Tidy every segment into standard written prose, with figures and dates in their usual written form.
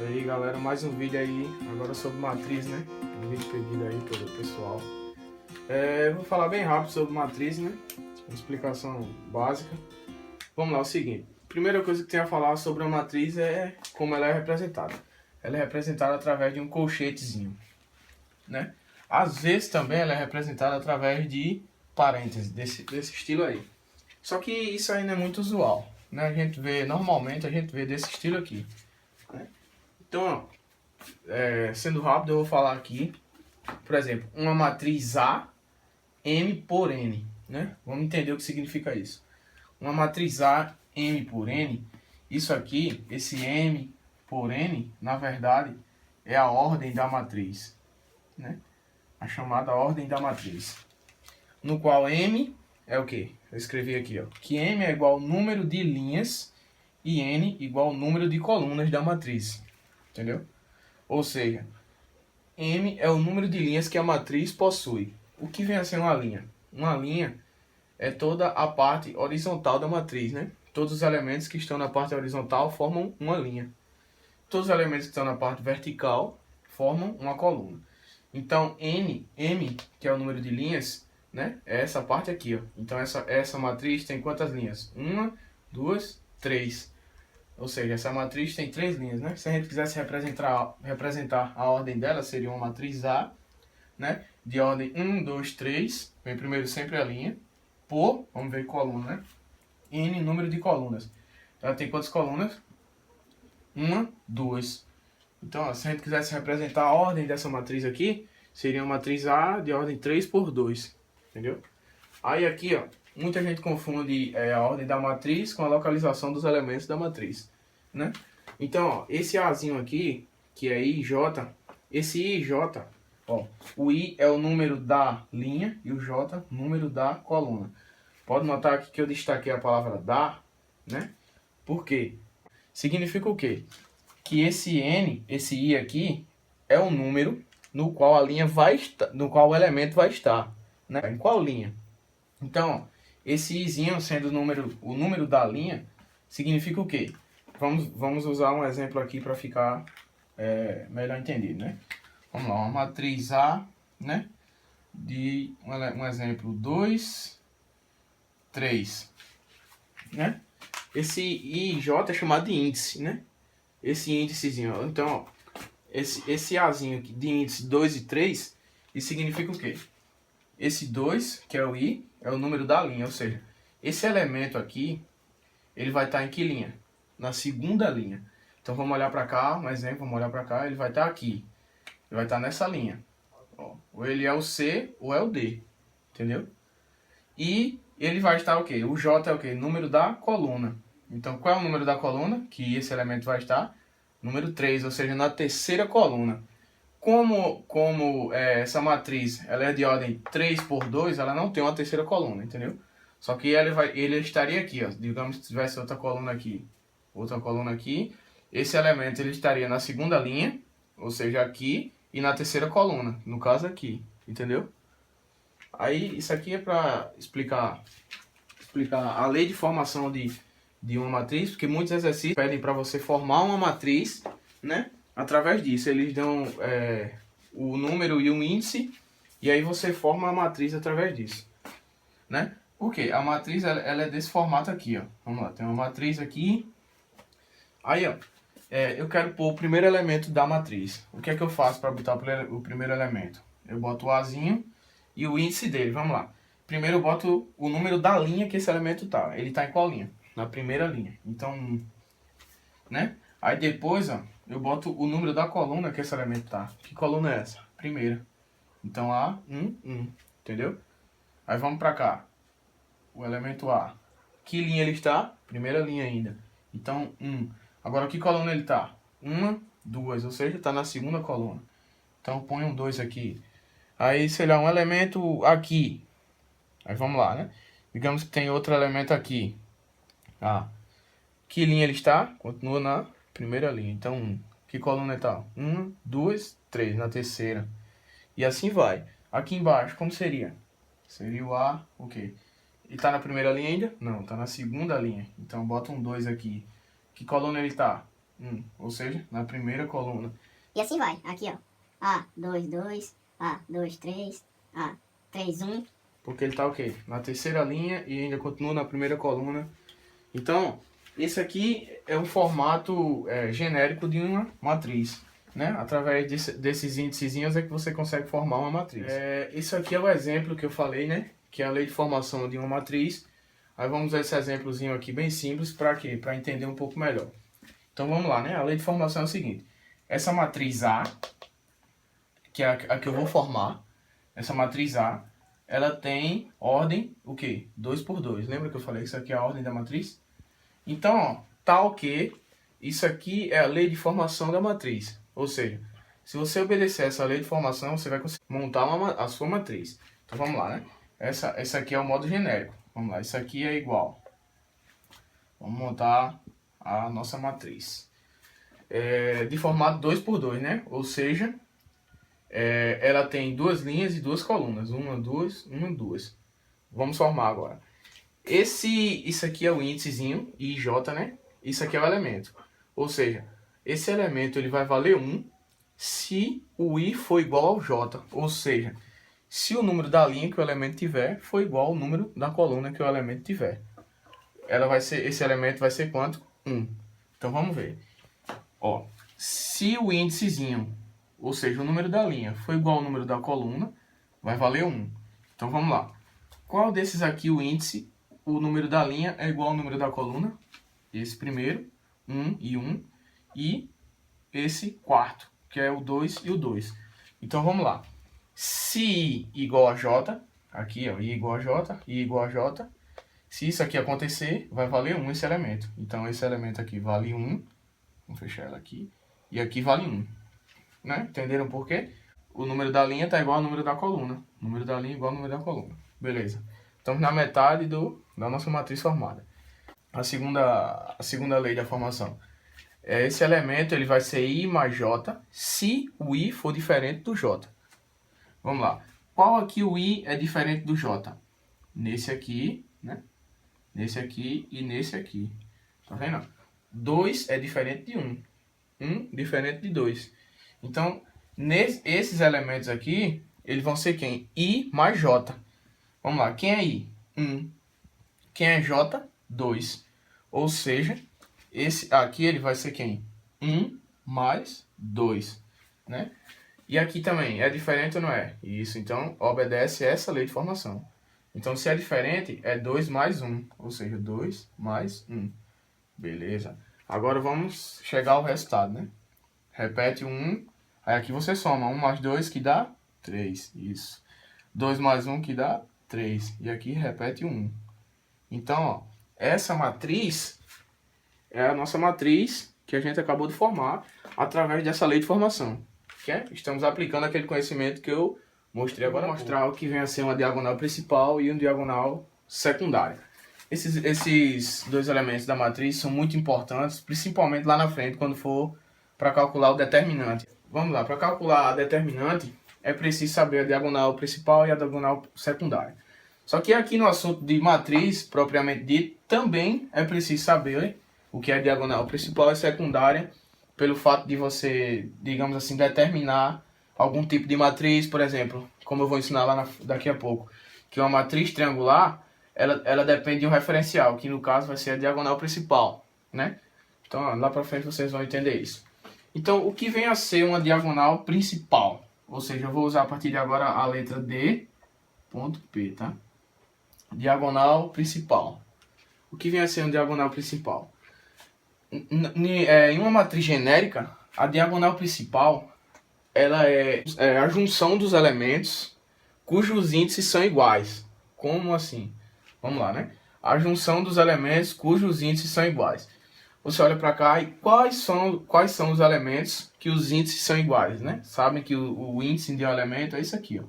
E aí galera, mais um vídeo aí, agora sobre matriz, né? Um vídeo pedido aí pelo pessoal. Eu vou falar bem rápido sobre matriz, né? Uma explicação básica. Vamos lá, é o seguinte. Primeira coisa que tem a falar sobre a matriz é como ela é representada. Ela é representada através de um colchetezinho, né? Às vezes também ela é representada através de parênteses, desse estilo aí. Só que isso aí não é muito usual, né? Normalmente a gente vê desse estilo aqui, né? Então, sendo rápido, eu vou falar aqui, por exemplo, uma matriz A, M por N, né? Vamos entender o que significa isso. Uma matriz A, M por N, isso aqui, esse M por N, na verdade, é a ordem da matriz, né? A chamada ordem da matriz. No qual M é o quê? Eu escrevi aqui, ó, que M é igual ao número de linhas e N igual ao número de colunas da matriz, entendeu? Ou seja, M é o número de linhas que a matriz possui. O que vem a ser uma linha? Uma linha é toda a parte horizontal da matriz, né? Todos os elementos que estão na parte horizontal formam uma linha. Todos os elementos que estão na parte vertical formam uma coluna. Então, M, que é o número de linhas, né? É essa parte aqui, ó. Então, essa matriz tem quantas linhas? 1, 2, 3. Ou seja, essa matriz tem 3 linhas, né? Se a gente quisesse representar a ordem dela, seria uma matriz A, né? De ordem 1, 2, 3. Vem primeiro sempre a linha. Por, vamos ver coluna, né? N número de colunas. Ela tem quantas colunas? 1, 2. Então, ó, se a gente quisesse representar a ordem dessa matriz aqui, seria uma matriz A de ordem 3 por 2. Entendeu? Aí aqui, ó, muita gente confunde a ordem da matriz com a localização dos elementos da matriz, né? Então, ó, esse Azinho aqui, que é IJ, esse IJ, ó, o I é o número da linha e o J, número da coluna. Pode notar aqui que eu destaquei a palavra da, né? Por quê? Significa o quê? Que esse N, esse I aqui, é o número no qual a linha vai estar, no qual o elemento vai estar, né? Em qual linha? Então, esse izinho sendo o número da linha, significa o quê? Vamos usar um exemplo aqui para ficar melhor entendido, né? Vamos lá, uma matriz A, né? De um exemplo 2, 3, né? Esse I e J é chamado de índice, né? Esse índicezinho, então, ó, esse Azinho aqui de índice 2 e 3, isso significa o quê? Esse 2, que é o I, é o número da linha, ou seja, esse elemento aqui, ele vai estar em que linha? Na segunda linha. Então vamos olhar para cá, um exemplo, vamos olhar para cá, ele vai estar aqui. Ele vai estar nessa linha. Ó, ou ele é o C ou é o D, entendeu? E ele vai estar o quê? O J é o quê? Número da coluna. Então qual é o número da coluna que esse elemento vai estar? Número 3, ou seja, na terceira coluna. Como essa matriz ela é de ordem 3 por 2, ela não tem uma terceira coluna, entendeu? Só que ele estaria aqui, ó. Digamos que tivesse outra coluna aqui. Esse elemento ele estaria na segunda linha, ou seja, aqui, e na terceira coluna, no caso aqui, entendeu? Aí isso aqui é para explicar a lei de formação de uma matriz, porque muitos exercícios pedem para você formar uma matriz, né? Através disso, eles dão o número e o índice, e aí você forma a matriz através disso, né? Por quê? A matriz ela é desse formato aqui, ó. Vamos lá, tem uma matriz aqui. Aí, ó, eu quero pôr o primeiro elemento da matriz. O que é que eu faço para botar o primeiro elemento? Eu boto o Azinho e o índice dele, vamos lá. Primeiro eu boto o número da linha que esse elemento tá. Ele tá em qual linha? Na primeira linha. Então, né? Aí depois, ó, eu boto o número da coluna que esse elemento tá. Que coluna é essa? Primeira. Então A, 1. Entendeu? Aí vamos pra cá. O elemento A. Que linha ele está? Primeira linha ainda. Então 1. Agora que coluna ele tá? 1, 2. Ou seja, tá na segunda coluna. Então põe um 2 aqui. Aí, sei lá, um elemento aqui. Aí vamos lá, né? Digamos que tem outro elemento aqui. Ah. Que linha ele está? Continua na primeira linha. Então, que coluna ele está? 1, 2, 3, na terceira. E assim vai. Aqui embaixo, como seria? Seria o A, ok. Ele está na primeira linha ainda? Não, está na segunda linha. Então, bota um 2 aqui. Que coluna ele está? 1. Ou seja, na primeira coluna. E assim vai. Aqui, ó. A, 2, 2. A, 2, 3. A, 3, 1. Porque ele tá o quê? Na terceira linha e ainda continua na primeira coluna. Então, esse aqui é um formato genérico de uma matriz, né? Através desses índicezinhos é que você consegue formar uma matriz. Esse aqui é o exemplo que eu falei, né? Que é a lei de formação de uma matriz. Aí vamos usar esse exemplozinho aqui bem simples para quê? Para entender um pouco melhor. Então vamos lá, né? A lei de formação é o seguinte. Essa matriz A, que é a que eu vou formar, essa matriz A, ela tem ordem, o quê? 2 por 2. Lembra que eu falei que isso aqui é a ordem da matriz? Então, ó, tal que isso aqui é a lei de formação da matriz. Ou seja, se você obedecer essa lei de formação, você vai conseguir montar a sua matriz. Então vamos lá, né? Essa aqui é o modo genérico. Vamos lá, isso aqui é igual. Vamos montar a nossa matriz. De formato 2 por 2, né? Ou seja, ela tem duas linhas e duas colunas. Uma, duas. Vamos formar agora. Isso aqui é o índicezinho, IJ, né? Isso aqui é o elemento. Ou seja, esse elemento ele vai valer 1 se o I for igual ao J. Ou seja, se o número da linha que o elemento tiver for igual ao número da coluna que o elemento tiver. Esse elemento vai ser quanto? 1. Então vamos ver. Ó, se o índicezinho, ou seja, o número da linha, for igual ao número da coluna, vai valer 1. Então vamos lá. Qual desses aqui o índice, o número da linha é igual ao número da coluna? Esse primeiro, 1 e 1. E esse quarto, que é o 2 e o 2. Então vamos lá. Se I igual a J, aqui ó, I igual a J, I igual a J. Se isso aqui acontecer, vai valer 1 esse elemento. Então esse elemento aqui vale 1. Vamos fechar ela aqui. E aqui vale 1. Né? Entenderam por quê? O número da linha está igual ao número da coluna. O número da linha é igual ao número da coluna. Beleza. Estamos na metade da nossa matriz formada. A segunda lei da formação. Esse elemento ele vai ser I mais J se o I for diferente do J. Vamos lá. Qual aqui o I é diferente do J? Nesse aqui, né? Nesse aqui e nesse aqui. Tá vendo? 2 é diferente de 1. 1 diferente de 2. Então, esses elementos aqui, eles vão ser quem? I mais J. Vamos lá. Quem é I? 1. Quem é J? 2. Ou seja, esse aqui ele vai ser quem? 1 mais 2. Né? E aqui também, é diferente ou não é? Isso, então, obedece essa lei de formação. Então, se é diferente, é 2 mais 1. Ou seja, 2 mais 1. Beleza. Agora vamos chegar ao resultado, né? Repete 1. Aí aqui você soma 1 mais 2 que dá 3. Isso. 2 mais 1 que dá 3. E aqui repete 1. Então, ó, essa matriz é a nossa matriz que a gente acabou de formar através dessa lei de formação. Estamos aplicando aquele conhecimento que eu mostrei agora. Vou mostrar o que vem a ser uma diagonal principal e uma diagonal secundária. Esses dois elementos da matriz são muito importantes, principalmente lá na frente, quando for para calcular o determinante. Vamos lá, para calcular a determinante, é preciso saber a diagonal principal e a diagonal secundária. Só que aqui no assunto de matriz, propriamente dito, também é preciso saber o que é diagonal principal e secundária, pelo fato de você, digamos assim, determinar algum tipo de matriz, por exemplo, como eu vou ensinar lá daqui a pouco, que uma matriz triangular, ela depende de um referencial, que no caso vai ser a diagonal principal, né? Então, lá para frente vocês vão entender isso. Então, o que vem a ser uma diagonal principal? Ou seja, eu vou usar a partir de agora a letra D, ponto P, tá? Diagonal principal. O que vem a ser uma diagonal principal? Em uma matriz genérica, a diagonal principal ela é a junção dos elementos cujos índices são iguais. Como assim? Vamos lá, né? A junção dos elementos cujos índices são iguais. Você olha para cá e quais são os elementos que os índices são iguais, né? Sabem que o índice de um elemento é isso aqui, ó.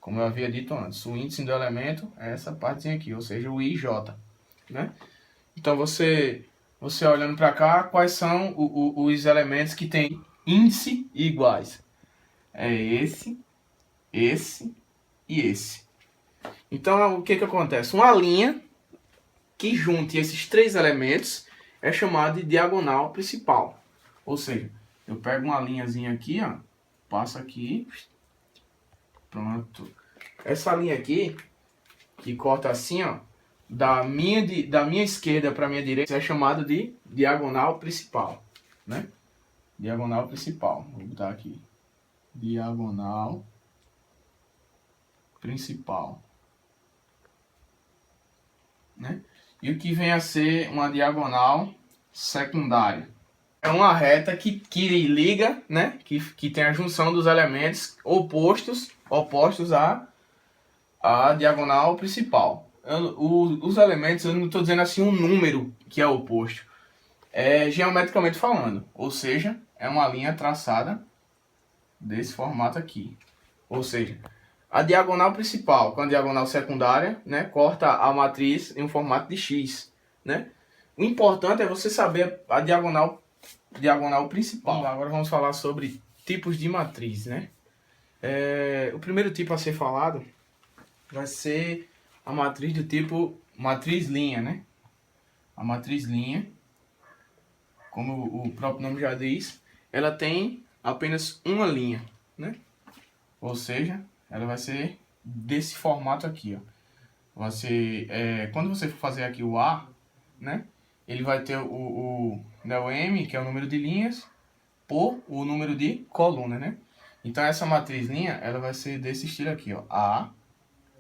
Como eu havia dito antes, o índice do elemento é essa partezinha aqui, ou seja, o IJ, né? Então você olhando para cá, quais são os elementos que têm índice iguais? É esse e esse. Então o que acontece? Uma linha que junte esses três elementos é chamada de diagonal principal. Ou seja, eu pego uma linhazinha aqui, ó, passo aqui, pronto. Essa linha aqui, que corta assim, ó, da minha esquerda para minha direita, é chamado de diagonal principal, né? Diagonal principal, vou botar aqui, diagonal principal, né? E o que vem a ser uma diagonal secundária? É uma reta que liga, né? Que tem a junção dos elementos opostos à diagonal principal. Os elementos, eu não estou dizendo assim um número que é oposto. É geometricamente falando. Ou seja, é uma linha traçada desse formato aqui. Ou seja, a diagonal principal com a diagonal secundária, né, corta a matriz em um formato de X, né? O importante é você saber a diagonal principal. Agora vamos falar sobre tipos de matriz, né? O primeiro tipo a ser falado vai ser a matriz do tipo matriz linha, né? A matriz linha, como o próprio nome já diz, ela tem apenas uma linha, né? Ou seja, ela vai ser desse formato aqui, ó. Vai ser, quando você for fazer aqui o A, né? Ele vai ter o M, que é o número de linhas, por o número de coluna, né? Então essa matriz linha, ela vai ser desse estilo aqui, ó. A.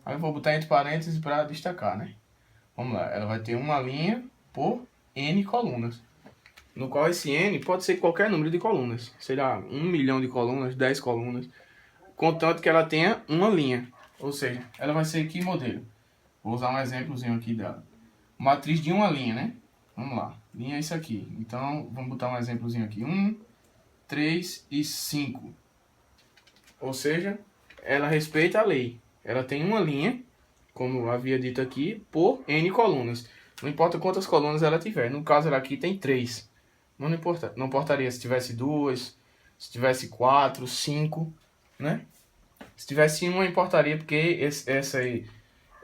Aí eu vou botar entre parênteses para destacar, né? Vamos lá, ela vai ter uma linha por N colunas. No qual esse N pode ser qualquer número de colunas. Será 1 milhão de colunas, 10 colunas. Contanto que ela tenha uma linha. Ou seja, ela vai ser que modelo? Vou usar um exemplozinho aqui dela. Matriz de uma linha, né? Vamos lá. Linha é isso aqui. Então, vamos botar um exemplozinho aqui. 1, 3 e 5. Ou seja, ela respeita a lei. Ela tem uma linha, como havia dito aqui, por N colunas. Não importa quantas colunas ela tiver. No caso, ela aqui tem 3. Não importaria se tivesse 2, se tivesse 4, 5, né? Se tivesse uma, importaria, porque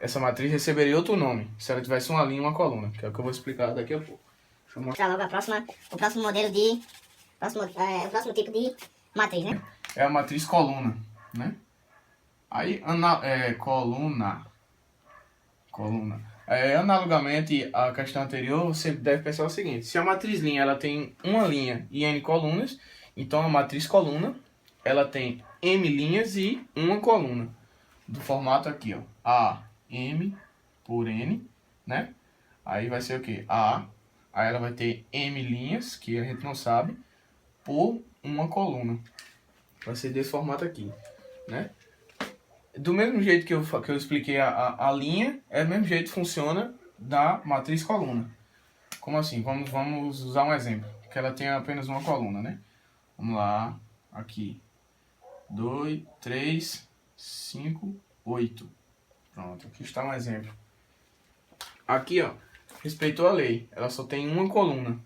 essa matriz receberia outro nome, se ela tivesse uma linha e uma coluna, que é o que eu vou explicar daqui a pouco. Deixa eu mostrar logo o próximo modelo de... o próximo tipo de matriz, né? É a matriz coluna, né? Aí, coluna. Analogamente à questão anterior, você deve pensar o seguinte: se a matriz linha ela tem uma linha e n colunas, então a matriz coluna ela tem m linhas e uma coluna. Do formato aqui, ó, A, M por N, né? Aí vai ser o que? Aí ela vai ter M linhas, que a gente não sabe, por uma coluna. Vai ser desse formato aqui, né? Do mesmo jeito que eu expliquei a linha, é do mesmo jeito que funciona da matriz coluna. Como assim? Vamos usar um exemplo, que ela tem apenas uma coluna, né? Vamos lá, aqui. 2, 3, 5, 8. Pronto, aqui está um exemplo. Aqui, ó, respeitou a lei, ela só tem uma coluna.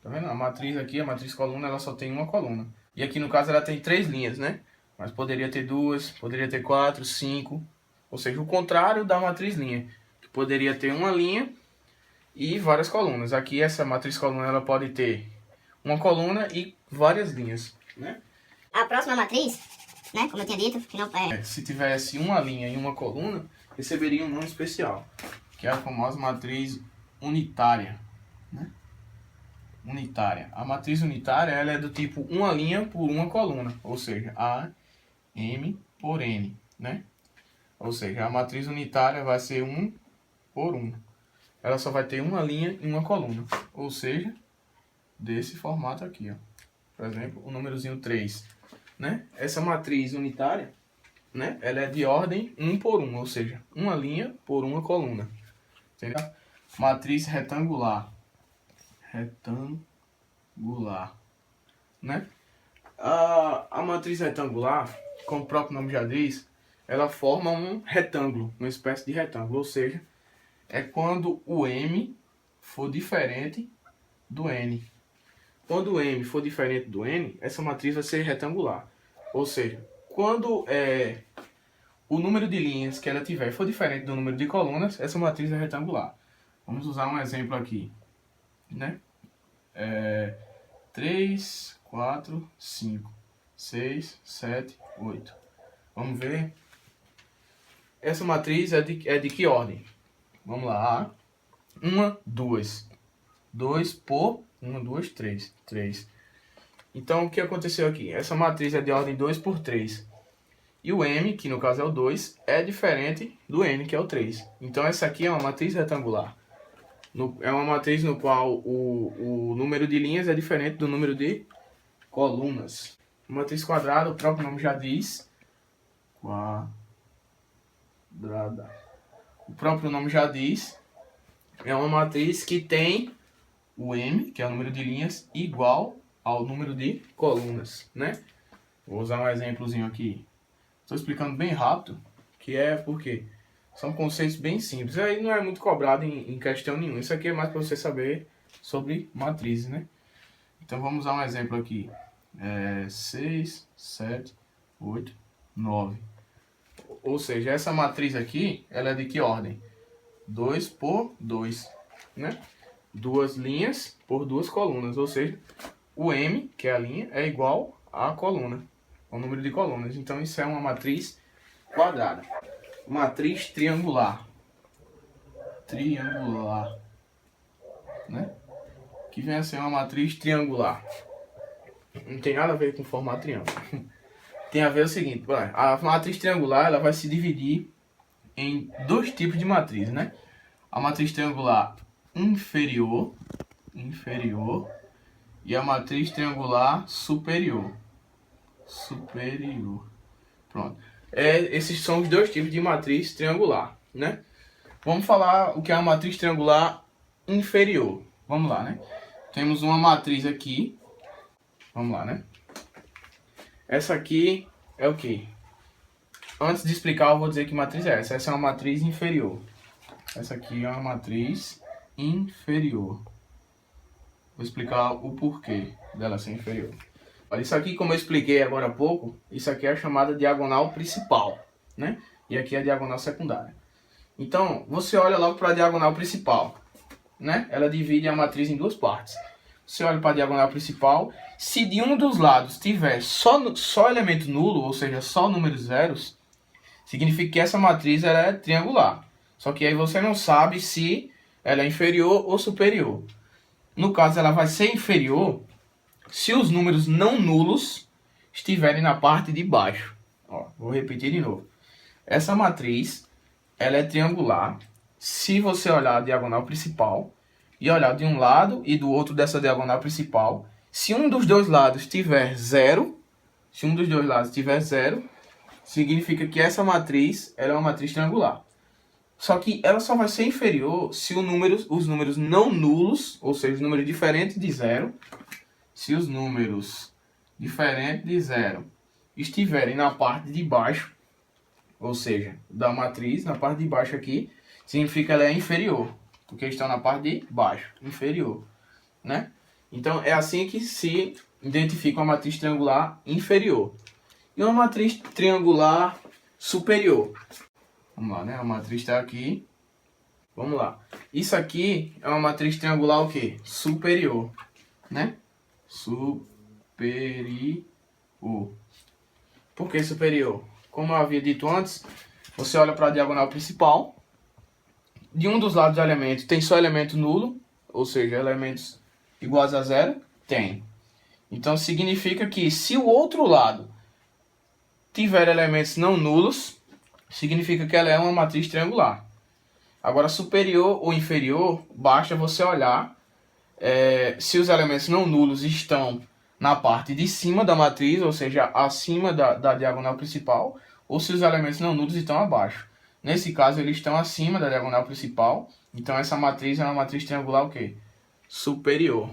Tá vendo? A matriz aqui, a matriz coluna, ela só tem uma coluna. E aqui no caso ela tem 3 linhas, né? Mas poderia ter 2, poderia ter 4, 5. Ou seja, o contrário da matriz linha, que poderia ter uma linha e várias colunas. Aqui essa matriz coluna ela pode ter uma coluna e várias linhas, né? A próxima matriz, né, como eu tinha dito, que não se tivesse uma linha e uma coluna, receberia um nome especial, que é a famosa matriz unitária, né? Unitária. A matriz unitária ela é do tipo uma linha por uma coluna, ou seja, A, M por N, né? Ou seja, a matriz unitária vai ser 1 por 1. Ela só vai ter uma linha e uma coluna, ou seja, desse formato aqui, ó. Por exemplo, o númerozinho 3, né? Essa matriz unitária, né? Ela é de ordem 1 por 1, ou seja, uma linha por uma coluna. Entendeu? Matriz retangular. Né? A matriz retangular, como o próprio nome já diz, ela forma um retângulo, uma espécie de retângulo, ou seja, é quando o M for diferente do N. Quando o M for diferente do N, essa matriz vai ser retangular. Ou seja, quando o número de linhas que ela tiver for diferente do número de colunas, essa matriz é retangular. Vamos usar um exemplo aqui, né? 3, 4, 5, 6, 7, 8. Vamos ver. Essa matriz é de que ordem? Vamos lá. 1, 2. 2 por 1, 2, 3. 3. Então, o que aconteceu aqui? Essa matriz é de ordem 2 por 3. E o M, que no caso é o 2, é diferente do N, que é o 3. Então, essa aqui é uma matriz retangular. É uma matriz no qual o número de linhas é diferente do número de colunas. Matriz quadrada, o próprio nome já diz. Quadrada. O próprio nome já diz. É uma matriz que tem o M, que é o número de linhas, igual ao número de colunas, né? Vou usar um exemplozinho aqui. Estou explicando bem rápido, que é porque são conceitos bem simples. Aí não é muito cobrado em questão nenhuma. Isso aqui é mais para você saber sobre matrizes, né? Então vamos usar um exemplo aqui. 6, 7, 8, 9. Ou seja, essa matriz aqui, ela é de que ordem? 2 por 2, né? Duas linhas por duas colunas. Ou seja, o M, que é a linha, é igual à coluna, ao número de colunas. Então isso é uma matriz quadrada. Matriz triangular. Triangular, né? Que vem a ser uma matriz triangular. Não tem nada a ver com formar triângulo. Tem a ver o seguinte, a matriz triangular ela vai se dividir em dois tipos de matriz, né? A matriz triangular inferior e a matriz triangular superior. Pronto. Esses são os dois tipos de matriz triangular, né? Vamos falar o que é a matriz triangular inferior. Vamos lá, né? Temos uma matriz aqui. Vamos lá, né? Essa aqui é o que? Antes de explicar, eu vou dizer que matriz é essa. Essa é uma matriz inferior. Essa aqui é uma matriz inferior. Vou explicar o porquê dela ser inferior. Olha, isso aqui, como eu expliquei agora há pouco, isso aqui é a chamada diagonal principal, né? E aqui é a diagonal secundária. Então, você olha logo para a diagonal principal, né? Ela divide a matriz em duas partes. Você olha para a diagonal principal, se de um dos lados tiver só elemento nulo, ou seja, só números zeros, significa que essa matriz ela é triangular. Só que aí você não sabe se ela é inferior ou superior. No caso, ela vai ser inferior se os números não nulos estiverem na parte de baixo. Ó, vou repetir de novo. Essa matriz ela é triangular se você olhar a diagonal principal e olhar de um lado e do outro dessa diagonal principal. Se um dos dois lados tiver zero, significa que essa matriz ela é uma matriz triangular. Só que ela só vai ser inferior se os números não nulos, ou seja, os números diferentes de zero, se os números diferentes de zero estiverem na parte de baixo, ou seja, da matriz, na parte de baixo aqui, significa que ela é inferior, porque estão na parte de baixo, inferior, né? Então, é assim que se identifica uma matriz triangular inferior. E uma matriz triangular superior. Vamos lá, né? A matriz está aqui. Vamos lá. Isso aqui é uma matriz triangular o quê? Superior, né? Superior. Por que superior? Como eu havia dito antes, você olha para a diagonal principal. De um dos lados do elemento tem só elemento nulo, ou seja, elementos iguais a zero? Tem. Então significa que se o outro lado tiver elementos não nulos, significa que ela é uma matriz triangular. Agora, superior ou inferior, basta você olhar se os elementos não nulos estão na parte de cima da matriz, ou seja, acima da diagonal principal, ou se os elementos não nulos estão abaixo. Nesse caso, eles estão acima da diagonal principal, então essa matriz é uma matriz triangular o quê? Superior.